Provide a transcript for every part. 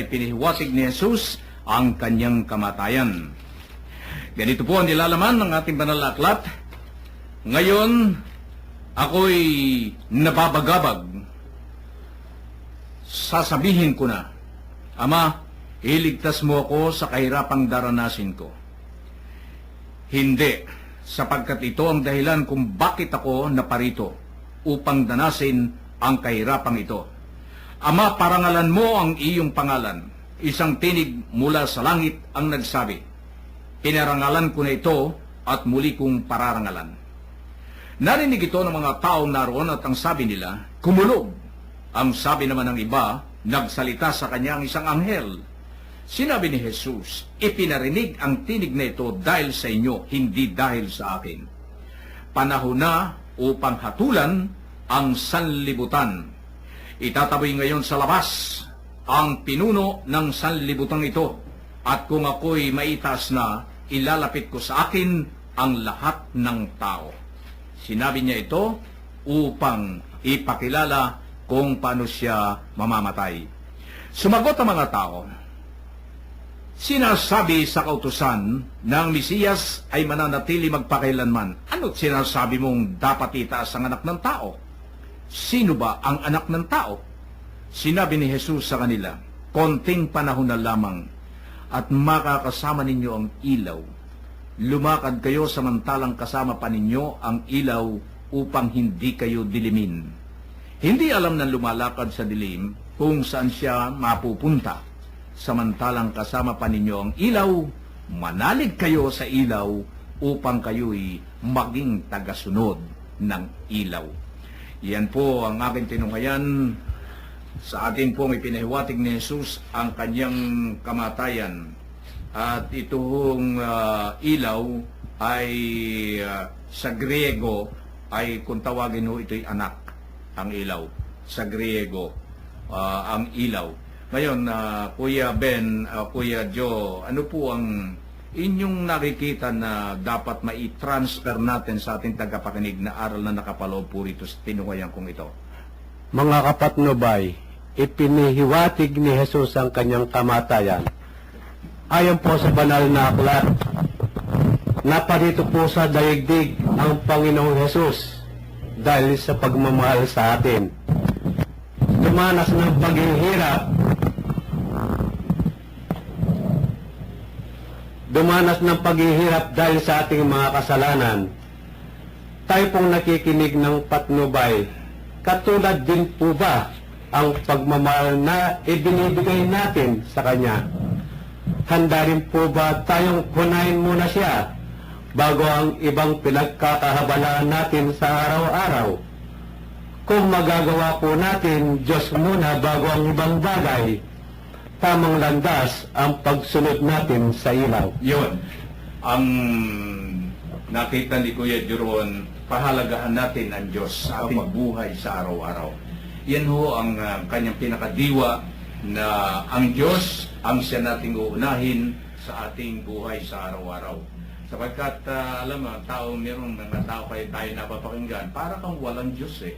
pinihiwatig ni Jesus ang kanyang kamatayan. Ganito po ang nilalaman ng ating banal na aklat. Ngayon, ako'y nababagabag. Sasabihin ko na, Ama, iligtas mo ako sa kahirapang daranasin ko. Hindi, sapagkat ito ang dahilan kung bakit ako naparito upang danasin ang kahirapang ito. Ama, parangalan mo ang iyong pangalan. Isang tinig mula sa langit ang nagsabi, pinarangalan ko na ito at muli kong pararangalan. Narinig ito ng mga taong naroon at ang sabi nila, kumulog. Ang sabi naman ng iba, nagsalita sa kanya ang isang anghel. Sinabi ni Jesus, ipinarinig ang tinig na ito dahil sa inyo, hindi dahil sa akin. Panahon na upang hatulan ang sanlibutan. Itataboy ngayon sa labas ang pinuno ng sanlibutan ito. At kung ako'y maitaas na, ilalapit ko sa akin ang lahat ng tao. Sinabi niya ito upang ipakilala kung paano siya mamamatay. Sumagot ang mga tao, sinasabi sa kautusan ng Mesiyas ay mananatili magpakailanman. Ano't sinasabi mong dapat itaas ang anak ng tao? Sino ba ang anak ng tao? Sinabi ni Jesus sa kanila, konting panahon na lamang at makakasama ninyo ang ilaw. Lumakad kayo samantalang kasama pa ninyo ang ilaw upang hindi kayo dilimin. Hindi alam ng lumalakad sa dilim kung saan siya mapupunta. Samantalang kasama pa ninyo ang ilaw, manalig kayo sa ilaw upang kayo'y maging tagasunod ng ilaw. Yan po ang aking tinunghayan. Sa atin pong ipinahiwatig ni Jesus ang kanyang kamatayan. At itong ilaw ay sa Griego ay kung tawagin ho ito'y anak, ang ilaw. Sa Griego, ang ilaw. Ngayon, Kuya Ben, Kuya Joe, ano po ang inyong nakikita na dapat mai-transfer natin sa ating tagapakinig na aral na nakapaloob po rito sa tinunghayan kong ito? Mga kapatnubay, ipinihiwatig ni Jesus ang kanyang kamatayan. Ayon po sa banal na aklat, naparito po sa daigdig ang Panginoong Jesus dahil sa pagmamahal sa atin. Dumanas ng paghihirap, dahil sa ating mga kasalanan. Tayo pong nakikinig ng patnubay, katulad din po ba ang pagmamahal na ibinibigay natin sa Kanya? Handa rin po ba tayong punahin muna siya bago ang ibang pinagkakahabalaan natin sa araw-araw? Kung magagawa po natin Diyos muna bago ang ibang bagay, tamang landas ang pagsunod natin sa ilaw. Yun, ang nakita ni Kuya Jeron, pahalagahan natin ang Diyos sa ating buhay sa araw-araw. Yan ho ang kanyang pinakadiwa na ang Diyos ang siya nating uunahin sa ating buhay sa araw-araw. Sapagkat, alam mo, mayroong mga tao kayo tayo napapakinggan, para kang walang Diyos eh.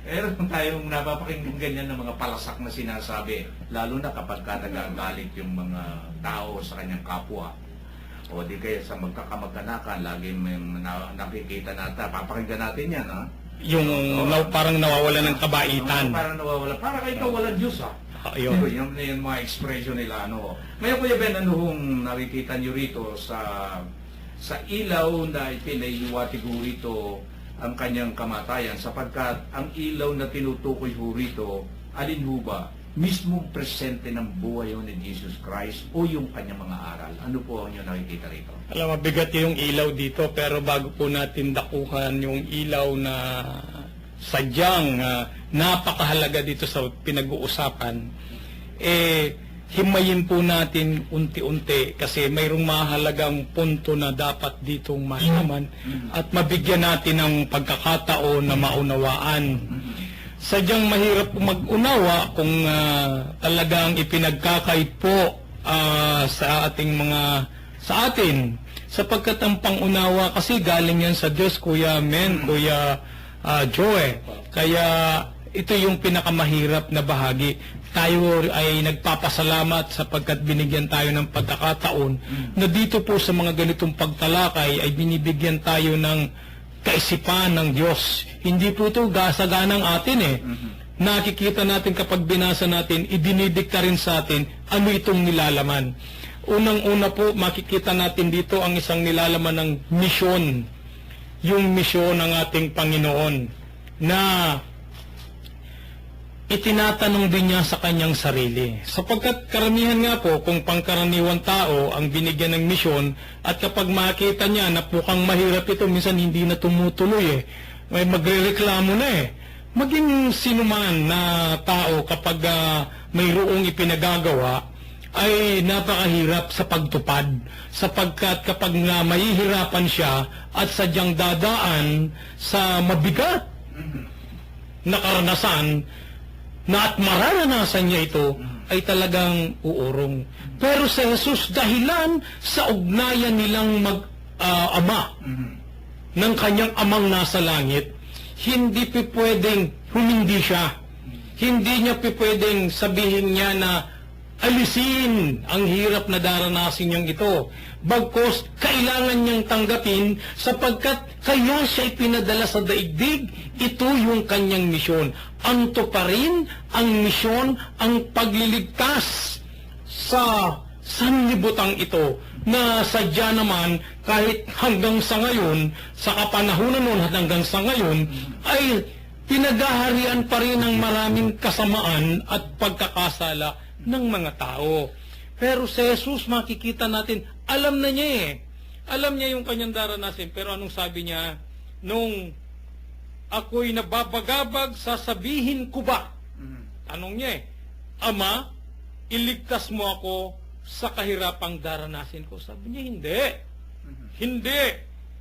Meron tayong napapakinggan ganyan ng mga palasak na sinasabi, lalo na kapag nagagalit yung mga tao sa kanyang kapwa. O di kaya sa magkakamag-anakan, lagi may nakikita natin, papakinggan natin yan, ha? Yung parang nawawala ng kabaitan. Parang nawawala. Para kayo ikaw walang Diyos, ha? Yun. Yung mga expression nila, ano. Ngayon, Kuya Ben, ano hong nakikita nyo rito sa ilaw na ipinahiwatig ho rito ang kanyang kamatayan, sapagkat ang ilaw na tinutukoy ho rito, alin ho ba? Mismong presente ng buhay ho ni Jesus Christ o yung kanyang mga aral? Ano po ang inyong nakikita rito? Alam, mabigat yung ilaw dito, pero bago po natin dakuhan yung ilaw na sadyang napakahalaga dito sa pinag-uusapan, himayin po natin unti-unti kasi mayroong mahalagang punto na dapat ditong malaman at mabigyan natin ng pagkakataon na maunawaan. Sadyang mahirap mag-unawa kung talagang ipinagkakait po sa atin sapagkat ang pangunawa kasi galing yan sa Diyos, Kuya Men, Kuya Joe. Kaya ito yung pinakamahirap na bahagi. Tayo ay nagpapasalamat sapagkat binigyan tayo ng pagkakataon na dito po sa mga ganitong pagtalakay ay binibigyan tayo ng kaisipan ng Diyos. Hindi po ito gasaganang atin eh. Nakikita natin kapag binasa natin, idinidikta rin sa atin ano itong nilalaman. Unang-una po, makikita natin dito ang isang nilalaman ng misyon. Yung misyon ng ating Panginoon na itinatanong din niya sa kanyang sarili. Sapagkat karamihan nga po, kung pangkaraniwang tao ang binigyan ng misyon, at kapag makita niya na pukang mahirap ito, minsan hindi na tumutuloy eh. May magrereklamo na eh. Maging sinuman na tao kapag mayroong ipinagagawa, ay napakahirap sa pagtupad. Sapagkat kapag nga mahihirapan siya at sadyang dadaan sa mabigat na karanasan, na at mararanasan niya ito, ay talagang uurong. Pero si Jesus, dahilan sa ugnayan nilang mag-ama ng kanyang amang nasa langit, hindi pwedeng humindi siya. Hindi niya pwedeng sabihin niya na alisin ang hirap na daranasin niyang ito. Bagkus, kailangan niyang tanggapin sapagkat kaya siya ipinadala sa daigdig. Ito yung kanyang misyon. Anto pa rin ang misyon, ang pagliligtas sa sanlibutan ito na sadya naman kahit hanggang sa ngayon, sa kapanahunan noon at hanggang sa ngayon, ay pinagaharian pa rin ng maraming kasamaan at pagkakasala ng mga tao. Pero si Jesus, makikita natin, alam na niya eh. Alam niya yung kanyang daranasin. Pero anong sabi niya? Nung ako'y nababagabag, sasabihin ko ba? Tanong niya eh, Ama, iligtas mo ako sa kahirapang daranasin ko. Sabi niya, hindi. Hindi.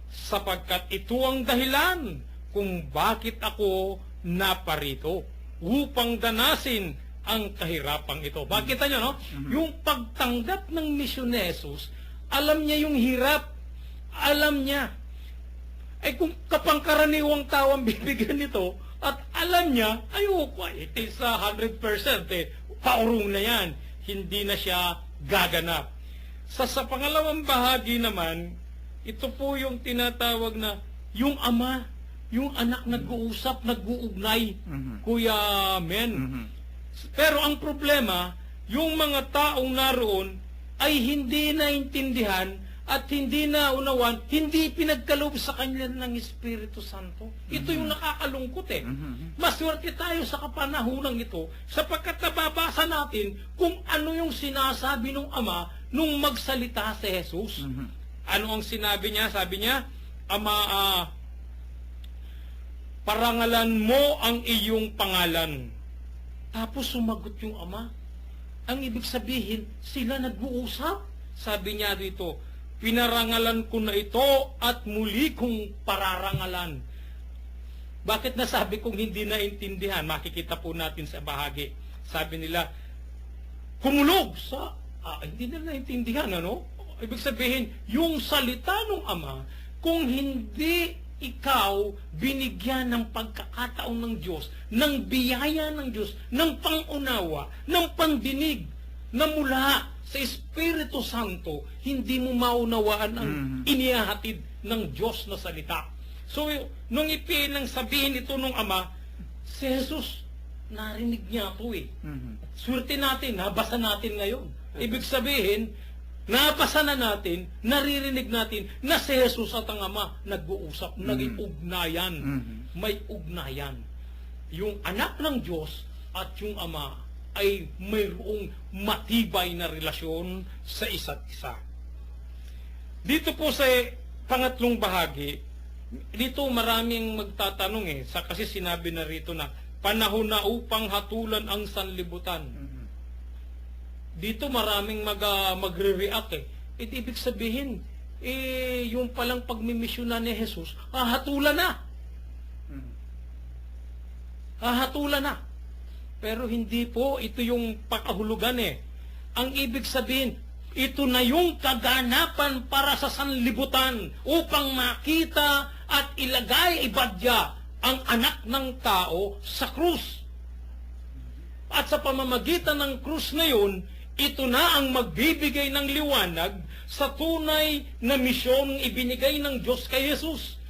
Sapagkat ito ang dahilan kung bakit ako naparito. Upang danasin ang kahirapang ito. Bakit nyo, no? Yung pagtanggap ng misyon ni Jesus, alam niya yung hirap. Alam niya. Ay kung kapangkaraniwang tao ang bibigyan nito, at alam niya, ayoko, it is 100%, paurong na yan. Hindi na siya gaganap. Sa pangalawang bahagi naman, ito po yung tinatawag na yung ama, yung anak nag-uusap, nag-uugnay. Kuya Men. Pero ang problema, yung mga taong naroon ay hindi naintindihan at hindi naunawan, hindi pinagkaloob sa kanila ng Espiritu Santo. Ito yung nakakalungkot eh. Maswerte tayo sa kapanahunang ito sapagkat nababasa natin kung ano yung sinasabi ng Ama nung magsalita si Jesus. Ano ang sinabi niya? Sabi niya, Ama, parangalan mo ang iyong pangalan. Tapos sumagot yung ama. Ang ibig sabihin, sila nag-uusap. Sabi niya dito, pinarangalan ko na ito at muli kong pararangalan. Bakit nasabi kong hindi naintindihan? Makikita po natin sa bahagi. Sabi nila, kumulog sa... hindi nila naintindihan, ano? Ibig sabihin, yung salita ng ama, kung hindi ikaw binigyan ng pagkakataon ng Diyos, ng biyaya ng Diyos, ng pangunawa, ng pandinig na mula sa Espiritu Santo, hindi mo maunawaan ang inihahatid ng Diyos na salita. So, nung ipinang sabihin ito ng Ama, si Jesus, narinig niya ito eh. Swerte natin, nabasa natin ngayon. Ibig sabihin, nabasa na natin, naririnig natin na si Jesus at ang Ama nag-uusap, naging ugnayan. May ugnayan. Yung anak ng Diyos at yung Ama ay mayroong matibay na relasyon sa isa't isa. Dito po sa pangatlong bahagi, dito maraming magtatanong kasi sinabi na rito na panahon na upang hatulan ang sanlibutan. Dito maraming magre-react ibig sabihin, yung palang pagmimisyonan ni Jesus, hahatulan na. Hahatulan na. Pero hindi po, ito yung pakahulugan Ang ibig sabihin, ito na yung kaganapan para sa sanlibutan upang makita at ilagay, ibadya ang anak ng tao sa krus. At sa pamamagitan ng krus na yun, ito na ang magbibigay ng liwanag sa tunay na misyong ibinigay ng Diyos kay Jesus.